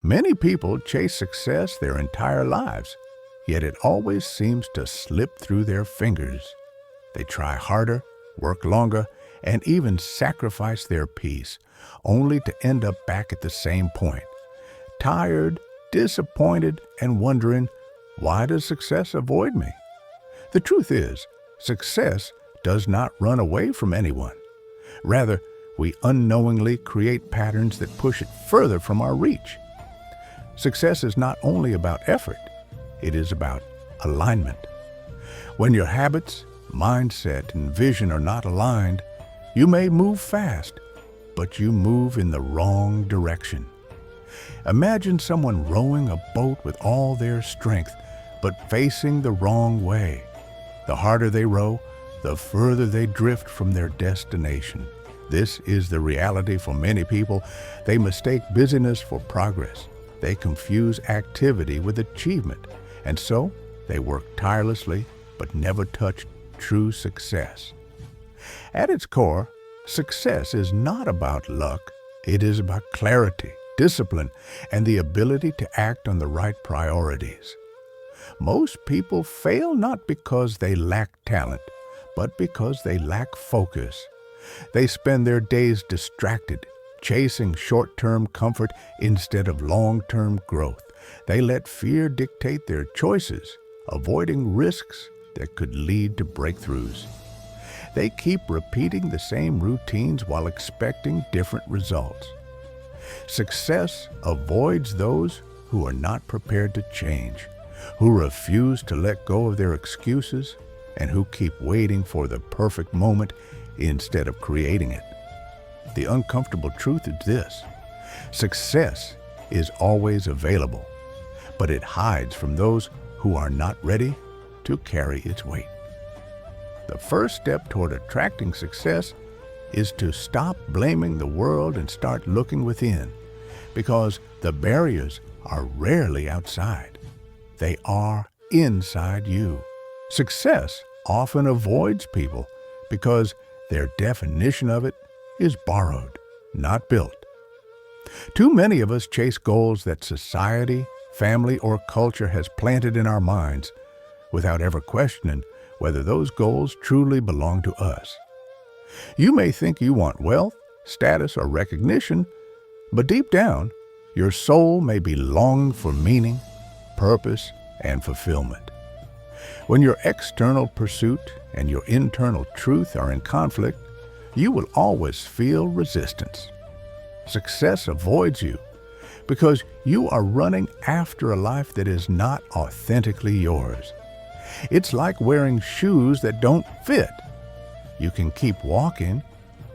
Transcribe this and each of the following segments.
Many people chase success their entire lives, yet it always seems to slip through their fingers. They try harder, work longer, and even sacrifice their peace, only to end up back at the same point, tired, disappointed, and wondering, why does success avoid me? The truth is, success does not run away from anyone. Rather, we unknowingly create patterns that push it further from our reach. Success is not only about effort, it is about alignment. When your habits, mindset, and vision are not aligned, you may move fast, but you move in the wrong direction. Imagine someone rowing a boat with all their strength, but facing the wrong way. The harder they row, the further they drift from their destination. This is the reality for many people. They mistake busyness for progress. They confuse activity with achievement, and so they work tirelessly but never touch true success. At its core, success is not about luck. It is about clarity, discipline, and the ability to act on the right priorities. Most people fail not because they lack talent, but because they lack focus. They spend their days distracted, chasing short-term comfort instead of long-term growth. They let fear dictate their choices, avoiding risks that could lead to breakthroughs. They keep repeating the same routines while expecting different results. Success avoids those who are not prepared to change, who refuse to let go of their excuses, and who keep waiting for the perfect moment instead of creating it. The uncomfortable truth is this: success is always available, but it hides from those who are not ready to carry its weight. The first step toward attracting success is to stop blaming the world and start looking within, because the barriers are rarely outside. They are inside you. Success often avoids people because their definition of it is borrowed, not built. Too many of us chase goals that society, family, or culture has planted in our minds without ever questioning whether those goals truly belong to us. You may think you want wealth, status, or recognition, but deep down, your soul may be longing for meaning, purpose, and fulfillment. When your external pursuit and your internal truth are in conflict, you will always feel resistance. Success avoids you because you are running after a life that is not authentically yours. It's like wearing shoes that don't fit. You can keep walking,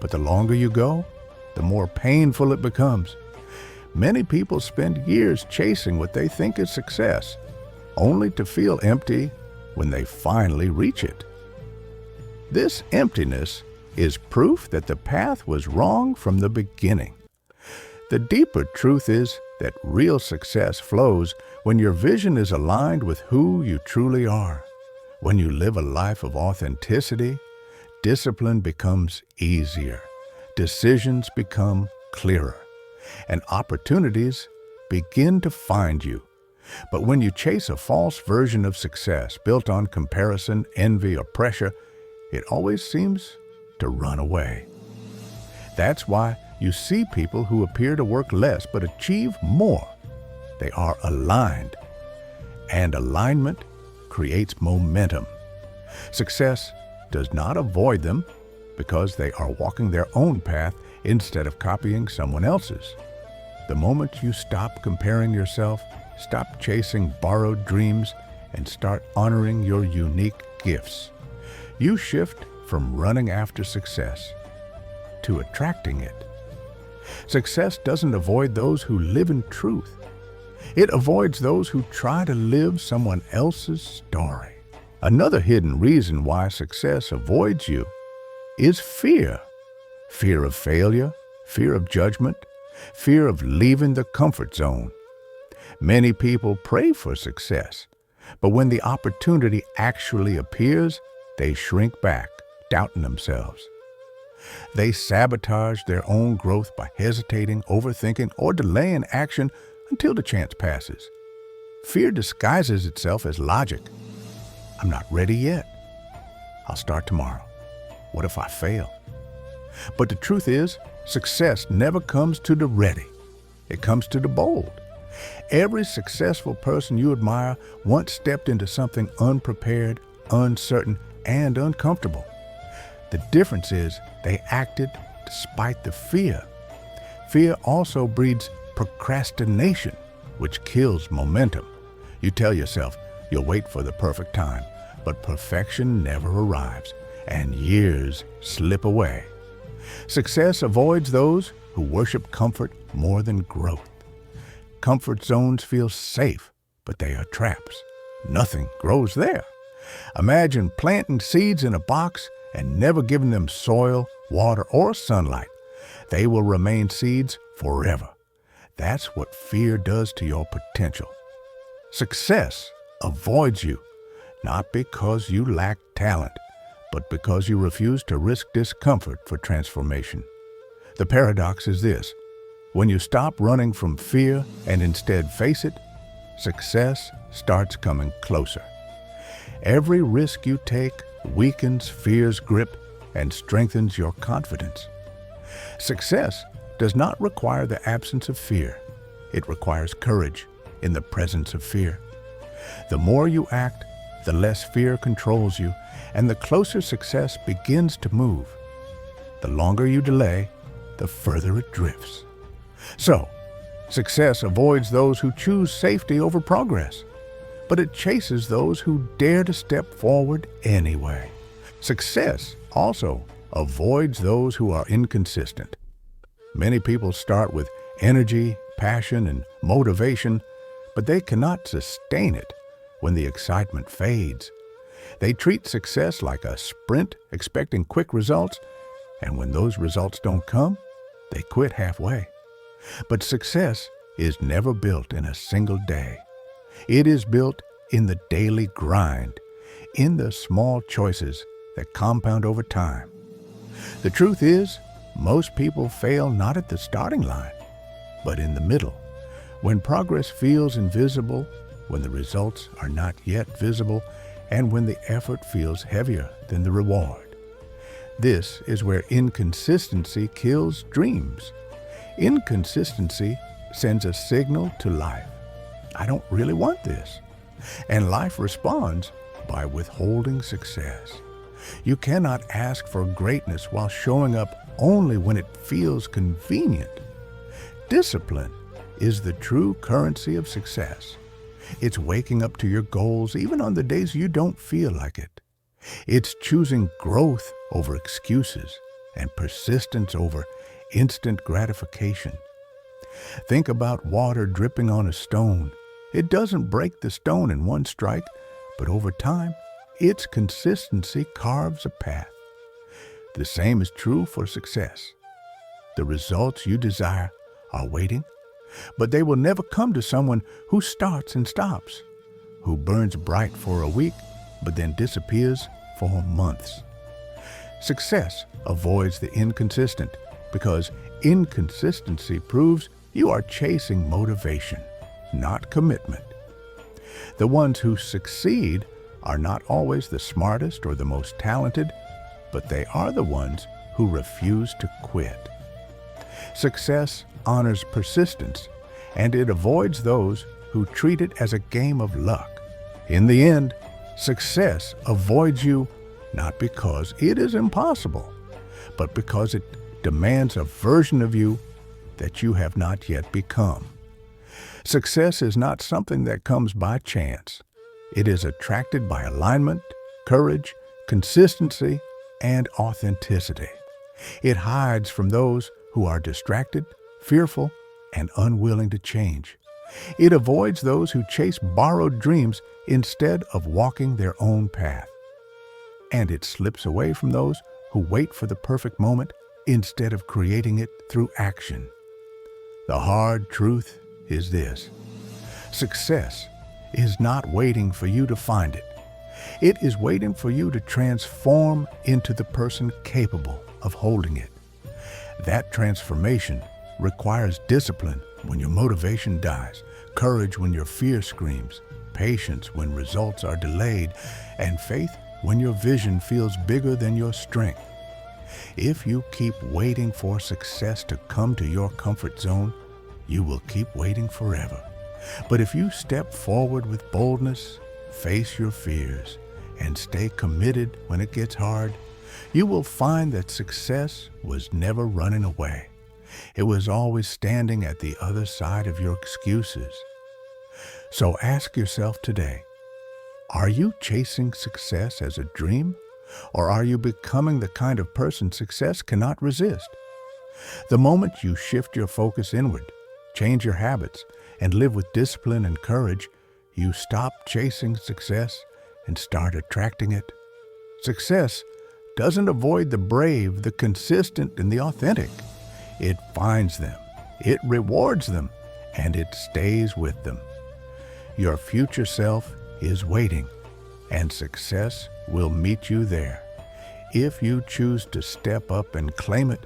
but the longer you go, the more painful it becomes. Many people spend years chasing what they think is success, only to feel empty when they finally reach it. This emptiness is proof that the path was wrong from the beginning. The deeper truth is that real success flows when your vision is aligned with who you truly are. When you live a life of authenticity, discipline becomes easier, decisions become clearer, and opportunities begin to find you. But when you chase a false version of success built on comparison, envy, or pressure, it always seems to run away. That's why you see people who appear to work less but achieve more. They are aligned, and alignment creates momentum. Success does not avoid them because they are walking their own path instead of copying someone else's. The moment you stop comparing yourself, stop chasing borrowed dreams, and start honoring your unique gifts, you shift from running after success to attracting it. Success doesn't avoid those who live in truth. It avoids those who try to live someone else's story. Another hidden reason why success avoids you is fear. Fear of failure, fear of judgment, fear of leaving the comfort zone. Many people pray for success, but when the opportunity actually appears, they shrink back, doubting themselves. They sabotage their own growth by hesitating, overthinking, or delaying action until the chance passes. Fear disguises itself as logic. I'm not ready yet. I'll start tomorrow. What if I fail? But the truth is, success never comes to the ready. It comes to the bold. Every successful person you admire once stepped into something unprepared, uncertain, and uncomfortable. The difference is they acted despite the fear. Fear also breeds procrastination, which kills momentum. You tell yourself you'll wait for the perfect time, but perfection never arrives, and years slip away. Success avoids those who worship comfort more than growth. Comfort zones feel safe, but they are traps. Nothing grows there. Imagine planting seeds in a box and never giving them soil, water, or sunlight. They will remain seeds forever. That's what fear does to your potential. Success avoids you, not because you lack talent, but because you refuse to risk discomfort for transformation. The paradox is this: when you stop running from fear and instead face it, success starts coming closer. Every risk you take weakens fear's grip and strengthens your confidence. Success does not require the absence of fear. It requires courage in the presence of fear. The more you act, the less fear controls you, and the closer success begins to move. The longer you delay, the further it drifts. So, success avoids those who choose safety over progress, but it chases those who dare to step forward anyway. Success also avoids those who are inconsistent. Many people start with energy, passion, and motivation, but they cannot sustain it when the excitement fades. They treat success like a sprint, expecting quick results, and when those results don't come, they quit halfway. But success is never built in a single day. It is built in the daily grind, in the small choices that compound over time. The truth is, most people fail not at the starting line, but in the middle, when progress feels invisible, when the results are not yet visible, and when the effort feels heavier than the reward. This is where inconsistency kills dreams. Inconsistency sends a signal to life: I don't really want this. And life responds by withholding success. You cannot ask for greatness while showing up only when it feels convenient. Discipline is the true currency of success. It's waking up to your goals even on the days you don't feel like it. It's choosing growth over excuses and persistence over instant gratification. Think about water dripping on a stone. It doesn't break the stone in one strike, but over time, its consistency carves a path. The same is true for success. The results you desire are waiting, but they will never come to someone who starts and stops, who burns bright for a week, but then disappears for months. Success avoids the inconsistent because inconsistency proves you are chasing motivation, not commitment. The ones who succeed are not always the smartest or the most talented, but they are the ones who refuse to quit. Success honors persistence, and it avoids those who treat it as a game of luck. In the end, success avoids you not because it is impossible, but because it demands a version of you that you have not yet become. Success is not something that comes by chance. It is attracted by alignment, courage, consistency, and authenticity. It hides from those who are distracted, fearful, and unwilling to change. It avoids those who chase borrowed dreams instead of walking their own path. And it slips away from those who wait for the perfect moment instead of creating it through action. The hard truth is this: success is not waiting for you to find it. It is waiting for you to transform into the person capable of holding it. That transformation requires discipline when your motivation dies, courage when your fear screams, patience when results are delayed, and faith when your vision feels bigger than your strength. If you keep waiting for success to come to your comfort zone, you will keep waiting forever. But if you step forward with boldness, face your fears, and stay committed when it gets hard, you will find that success was never running away. It was always standing at the other side of your excuses. So ask yourself today, are you chasing success as a dream, or are you becoming the kind of person success cannot resist? The moment you shift your focus inward, change your habits, and live with discipline and courage, you stop chasing success and start attracting it. Success doesn't avoid the brave, the consistent, and the authentic. It finds them, it rewards them, and it stays with them. Your future self is waiting, and success will meet you there. If you choose to step up and claim it,